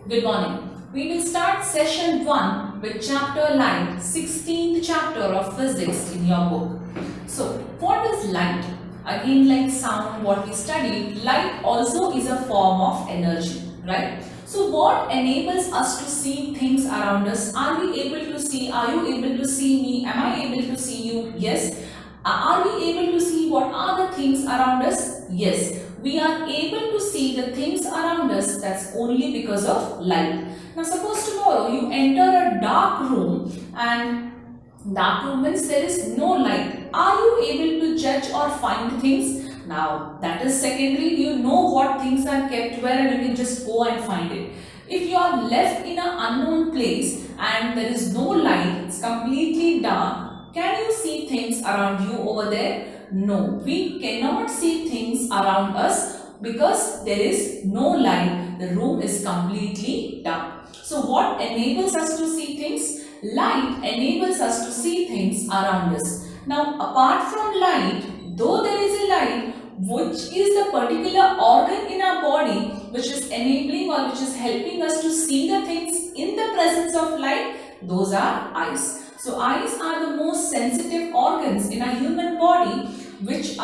Good morning. We will start session 1 with chapter light, 16th chapter of physics in your book. So, what is light? Again, like sound, what we studied, light also is a form of energy, right? So, what enables us to see things around us? Are we able to see? Are you able to see me? Am I able to see you? Yes. Are we able to see what are the things around us? Yes. We are able to see the things around us. That's only because of light. Now suppose tomorrow you enter a dark room, and dark room means there is no light. Are you able to judge or find things? Now that is secondary. You know what things are kept where and you can just go and find it. If you are left in an unknown place and there is no light, it's completely dark, can you see things around you over there? No, we cannot see things around us because there is no light. The room is completely dark. So what enables us to see things? Light enables us to see things around us. Now apart from light, though there is a light, which is the particular organ in our body which is enabling or which is helping us to see the things in the presence of light, those are eyes. So eyes are the most sensitive organs in a human body which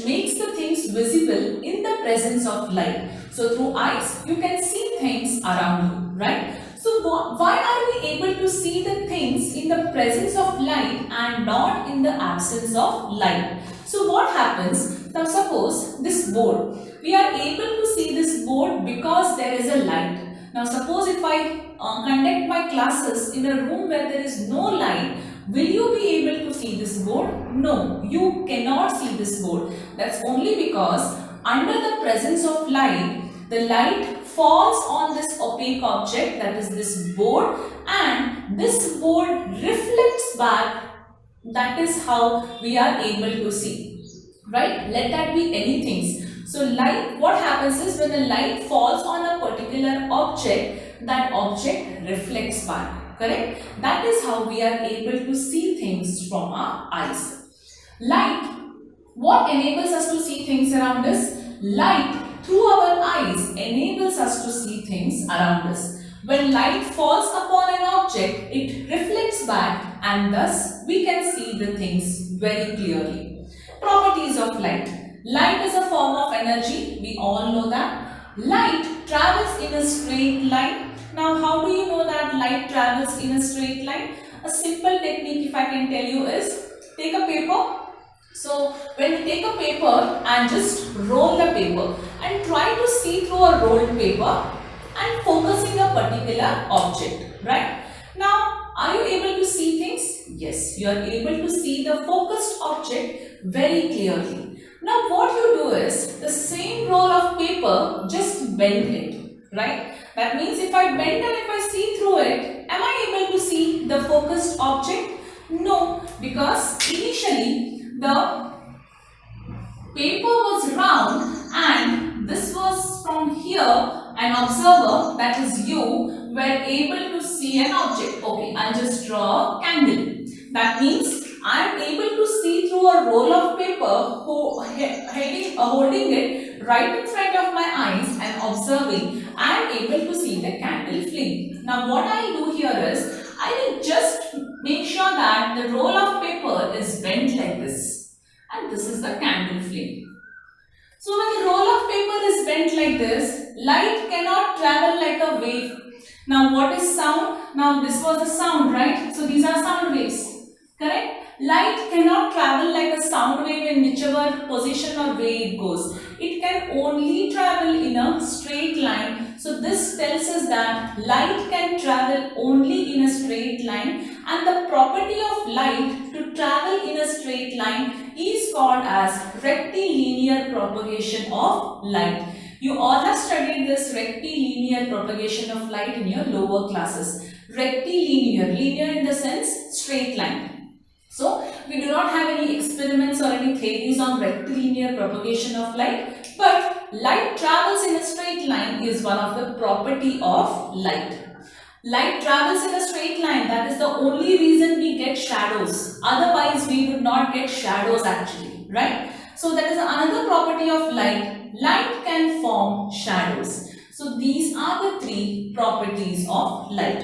makes the things visible in the presence of light. So through eyes you can see things around you, right? So why are we able to see the things in the presence of light and not in the absence of light? So what happens? Now suppose this board, we are able to see this board because there is a light. Now suppose if I conduct my classes in a room where there is no light, will you be able to see this board? No, you cannot see this board. That's only because under the presence of light, the light falls on this opaque object, that is this board, and this board reflects back. That is how we are able to see, right? Let that be anything. So light, what happens is when the light falls on a particular object, that object reflects back, correct? That is how we are able to see things from our eyes. Light, what enables us to see things around us? Light through our eyes enables us to see things around us. When light falls upon an object, it reflects back and thus we can see the things very clearly. Properties of light. Light is a form of energy. We all know that. Light travels in a straight line. Now, how do you know that light travels in a straight line? A simple technique, if I can tell you, is take a paper. So, when you take a paper and just roll the paper and try to see through a rolled paper and focusing a particular object, right? Now, are you able to see things? Yes, you are able to see the focused object very clearly. Now what you do is, the same roll of paper, just bend it, right? That means if I bend and if I see through it, am I able to see the focused object? No, because initially the paper was round and this was from here, an observer, that is you, were able to see an object. Okay, I'll just draw a candle. That means I am able to see through a roll of paper holding it right in front of my eyes and observing. I am able to see the candle flame. Now what I will do here is, I will just make sure that the roll of paper is bent like this. And this is the candle flame. So when the roll of paper is bent like this, light cannot travel like a wave. Now what is sound? Now this was a sound, right? So these are sound waves. Correct? Light cannot travel like a sound wave in whichever position or way it goes. It can only travel in a straight line. So this tells us that light can travel only in a straight line, and the property of light to travel in a straight line is called as rectilinear propagation of light. You all have studied this rectilinear propagation of light in your lower classes. Rectilinear, linear in the sense straight line. So, we do not have any experiments or any theories on rectilinear propagation of light, but light travels in a straight line is one of the property of light. Light travels in a straight line, that is the only reason we get shadows. Otherwise, we would not get shadows actually, right? So, that is another property of light. Light can form shadows. So these are the three properties of light.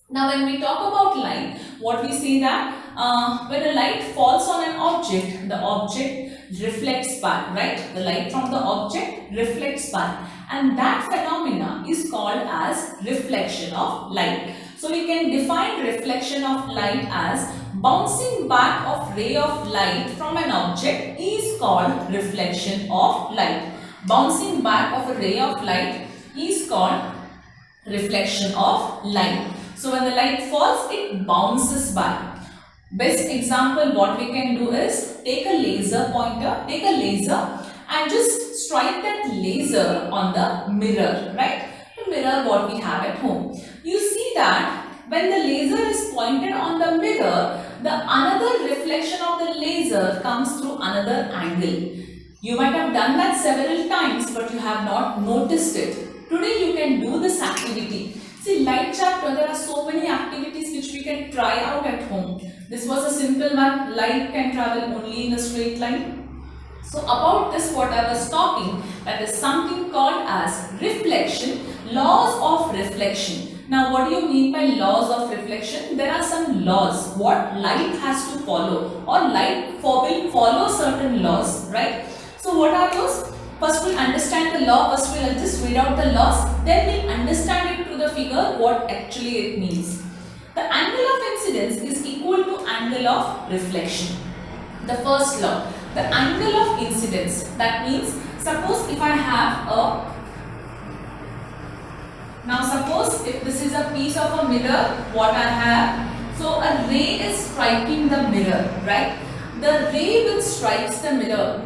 Now when we talk about light, what we say that when a light falls on an object, the object reflects back, right? The light from the object reflects back, and that phenomena is called as reflection of light. So we can define reflection of light as bouncing back of ray of light from an object is called reflection of light. Bouncing back of a ray of light is called reflection of light. So when the light falls, it bounces back. Best example what we can do is take a laser pointer, take a laser and just strike that laser on the mirror, right? The mirror what we have at home. You see that when the laser is pointed on the mirror, the another reflection of the laser comes through another angle. You might have done that several times, but you have not noticed it. Today you can do this activity. See, light chapter, there are so many activities which we can try out at home. This was a simple one. Light can travel only in a straight line. So about this what I was talking, that is something called as reflection, laws of reflection. Now what do you mean by laws of reflection? There are some laws what light has to follow, or light will follow certain laws, right? So what are those? First we'll understand the law, first we'll just read out the laws, then we'll understand it through the figure what actually it means. The angle of incidence is equal to angle of reflection. The first law, the angle of incidence, that means suppose if I have a, now suppose if this is a piece of a mirror what I have, so a ray is striking the mirror, right? The ray which strikes the the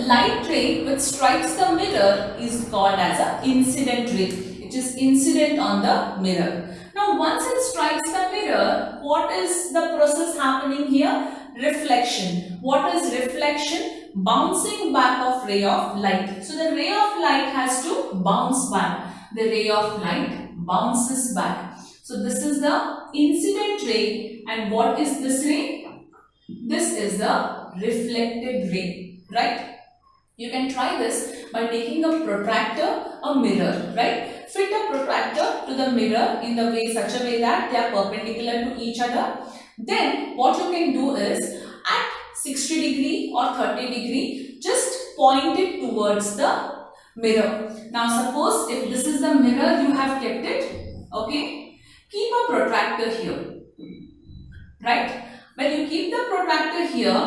light ray which strikes the mirror is called as an incident ray. It is incident on the mirror. Now once it strikes the mirror, what is the process happening here? Reflection. What is reflection? Bouncing back of ray of light. So the ray of light has to bounce back. The ray of light bounces back. So this is the incident ray, and what is this ray? This is the reflected ray, right? You can try this by taking a protractor, a mirror, right? Fit a protractor to the mirror in the way such a way that they are perpendicular to each other. Then what you can do is at 60 degree or 30 degree, just point it towards the mirror. Now suppose if this is the mirror you have kept it, okay? Keep a protractor here, right? When you keep the protractor here,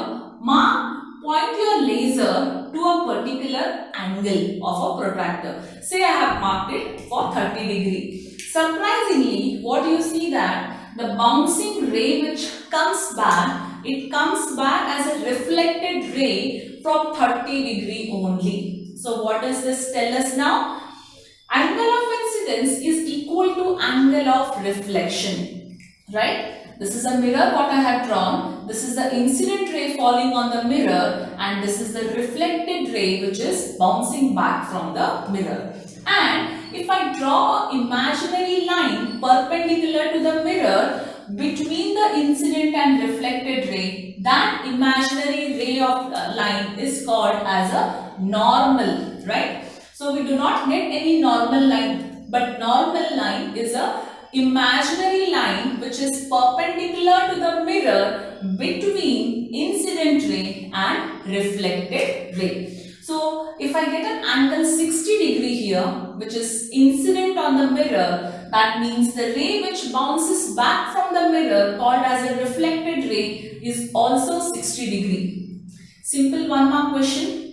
point your laser to a particular angle of a protractor. Say I have marked it for 30 degree. Surprisingly, what you see that the bouncing ray which comes back, it comes back as a reflected ray from 30 degree only. So what does this tell us now? Angle of incidence is equal to angle of reflection, right? This is a mirror what I have drawn. This is the incident ray falling on the mirror, and this is the reflected ray which is bouncing back from the mirror. And if I draw an imaginary line perpendicular to the mirror between the incident and reflected ray, that imaginary ray of line is called as a normal, right? So we do not get any normal line, but normal line is a imaginary line which is perpendicular to the mirror between incident ray and reflected ray. So if I get an angle 60 degree here which is incident on the mirror, that means the ray which bounces back from the mirror called as a reflected ray is also 60 degree. Simple one mark question.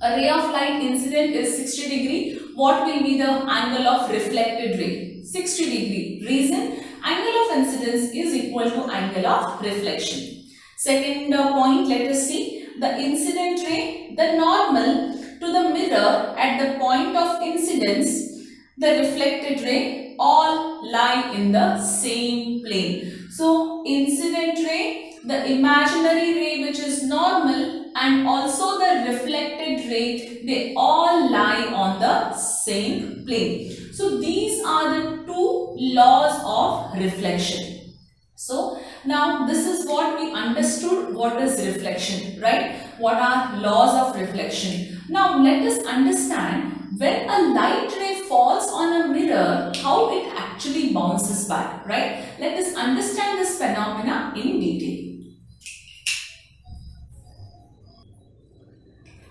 A ray of light incident is 60 degree. What will be the angle of reflected ray? 60 degree. Reason? Angle of incidence is equal to angle of reflection. Second point, let us see. The incident ray, the normal to the mirror at the point of incidence, the reflected ray all lie in the same plane. So, incident ray, the imaginary ray which is normal, and also the reflected ray, they all lie on the same plane. So these are the two laws of reflection. So now this is what we understand. understood what is reflection, right? What are laws of reflection. Now let us understand when a light ray falls on a mirror, how it actually bounces back, right? Let us understand this phenomena in detail.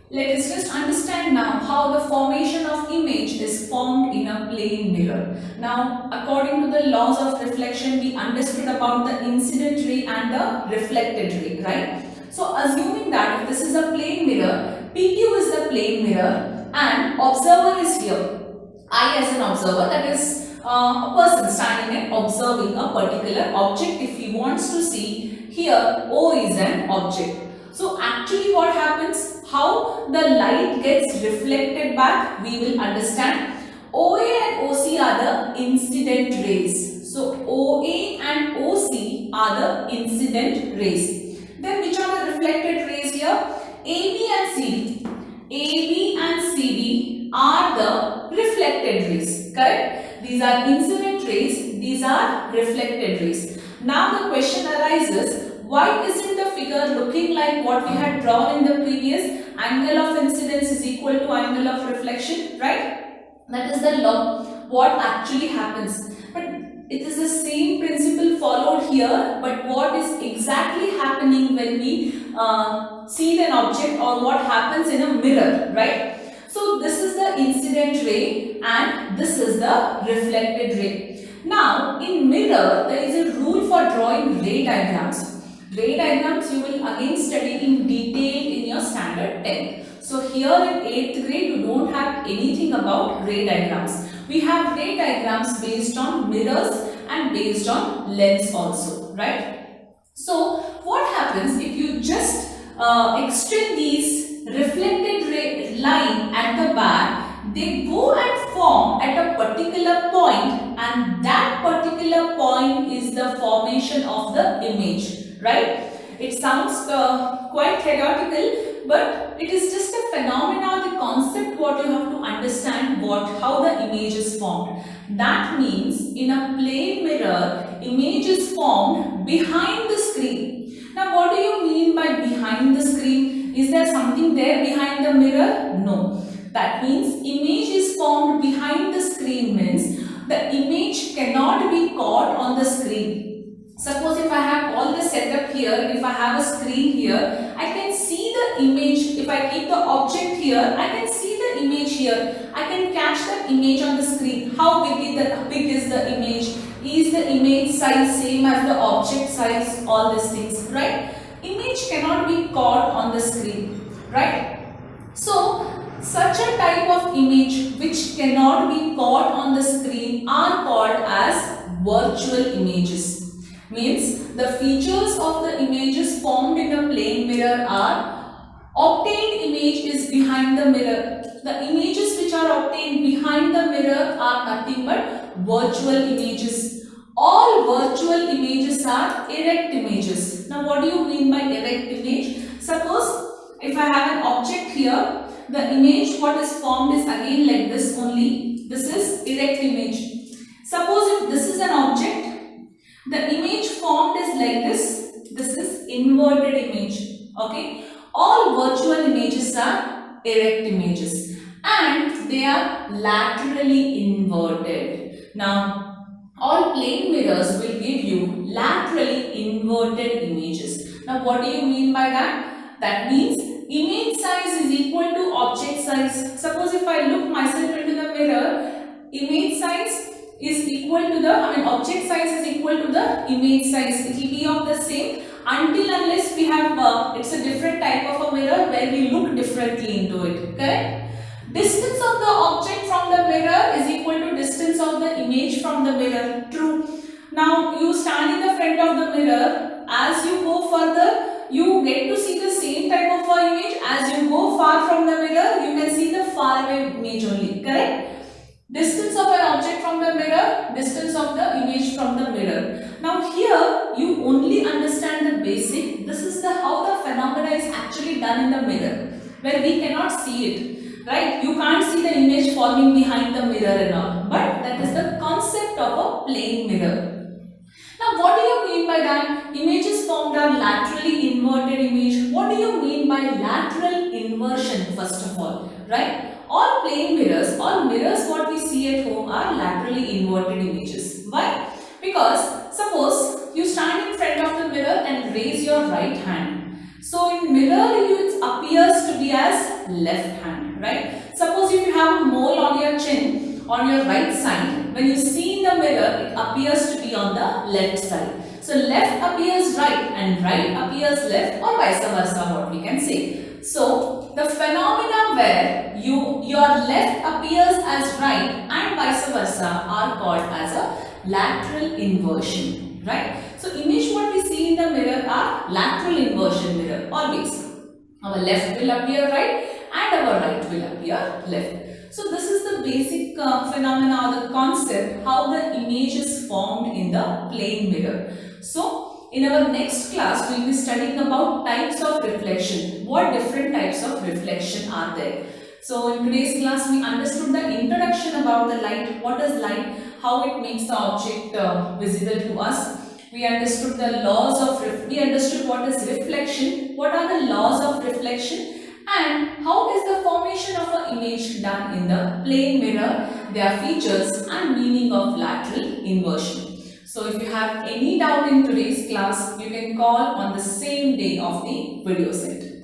Let us just understand now how the formation of image is formed in a plane mirror. Now, according to the laws of reflection, we understood about the incident ray and the reflected ray, right? So, assuming that if this is a plane mirror, PQ is the plane mirror and observer is here. I as an observer, that is a person standing and observing a particular object. If he wants to see, here O is an object. So actually what happens, how the light gets reflected back, we will understand. OA and OC are the incident rays. So OA and OC are the incident rays. Then which are the reflected rays here? AB and CD. AB and CD are the reflected rays, correct? These are incident rays, these are reflected rays. Now the question arises, why isn't the figure looking like what we had drawn in the previous? Angle of incidence is equal to angle of reflection, right? That is the law. What actually happens? But it is the same principle followed here, but what is exactly happening when we see an object or what happens in a mirror, right? So this is the incident ray and this is the reflected ray. Now in mirror, there is a rule for drawing ray diagrams. Ray diagrams you will again study in detail in your standard 10. So here in 8th grade you don't have anything about ray diagrams. We have ray diagrams based on mirrors and based on lens also, right? So what happens if you just extend these reflected ray line at the back, they go and form at a particular point and that particular point is the formation of the image. Right? It sounds quite theoretical, but it is just a phenomena, the concept what you have to understand how the image is formed. That means in a plane mirror, image is formed behind the screen. Now what do you mean by behind the screen? Is there something there behind the mirror? No. That means image is formed behind the screen means the image cannot be caught on the screen. Suppose if I have all the setup here, if I have a screen here, I can see the image. If I keep the object here, I can see the image here. I can catch the image on the screen. How big is the image? Is the image size same as the object size? All these things, right? Image cannot be caught on the screen, right? So, such a type of image which cannot be caught on the screen are called as virtual images. Means the features of the images formed in a plane mirror are obtained image is behind the mirror. The images which are obtained behind the mirror are nothing but virtual images. All virtual images are erect images. Now what do you mean by erect image? Suppose if I have an object here, the image what is formed is again like this only. This is erect image. Suppose if this is an object, the image formed is like this. This is inverted image. Okay. All virtual images are erect images and they are laterally inverted. Now, all plane mirrors will give you laterally inverted images. Now, what do you mean by that? That means image size is equal to object size. Suppose if I look myself into the mirror, image size is equal to the, object size is equal to the image size. It will be of the same until unless we have, it's a different type of a mirror where we look differently into it, correct? Distance of the object from the mirror is equal to distance of the image from the mirror, true. Now you stand in the front of the mirror, as you go further, you get to see the same type of image. As you go far from the mirror, you can see the far away image only, correct? Distance of an object from the mirror, distance of the image from the mirror. Now here you only understand the basic. This is how the phenomena is actually done in the mirror, where we cannot see it, right? You can't see the image forming behind the mirror and all, but that is the concept of a plane mirror. Now what do you mean by that? Images formed are laterally by lateral inversion first of all, right? All plane mirrors, all mirrors what we see at home are laterally inverted images. Why? Because suppose you stand in front of the mirror and raise your right hand. So in mirror it appears to be as left hand, right? Suppose if you have a mole on your chin on your right side, when you see in the mirror it appears to be on the left side. So left appears right and right appears left, or vice versa what we can say. So the phenomena where your left appears as right and vice versa are called as a lateral inversion, right? So image what we see in the mirror are lateral inversion mirror always. Our left will appear right and our right will appear left. So this is the basic phenomena or the concept how the image is formed in the plane mirror. So in our next class we will be studying about types of reflection. What different types of reflection are there? So in today's class we understood the introduction about the light. What is light? How it makes the object visible to us. We understood the laws of we understood what is reflection. What are the laws of reflection? And how is the formation of an image done in the plane mirror, their features and meaning of lateral inversion. So if you have any doubt in today's class, you can call on the same day of the video set.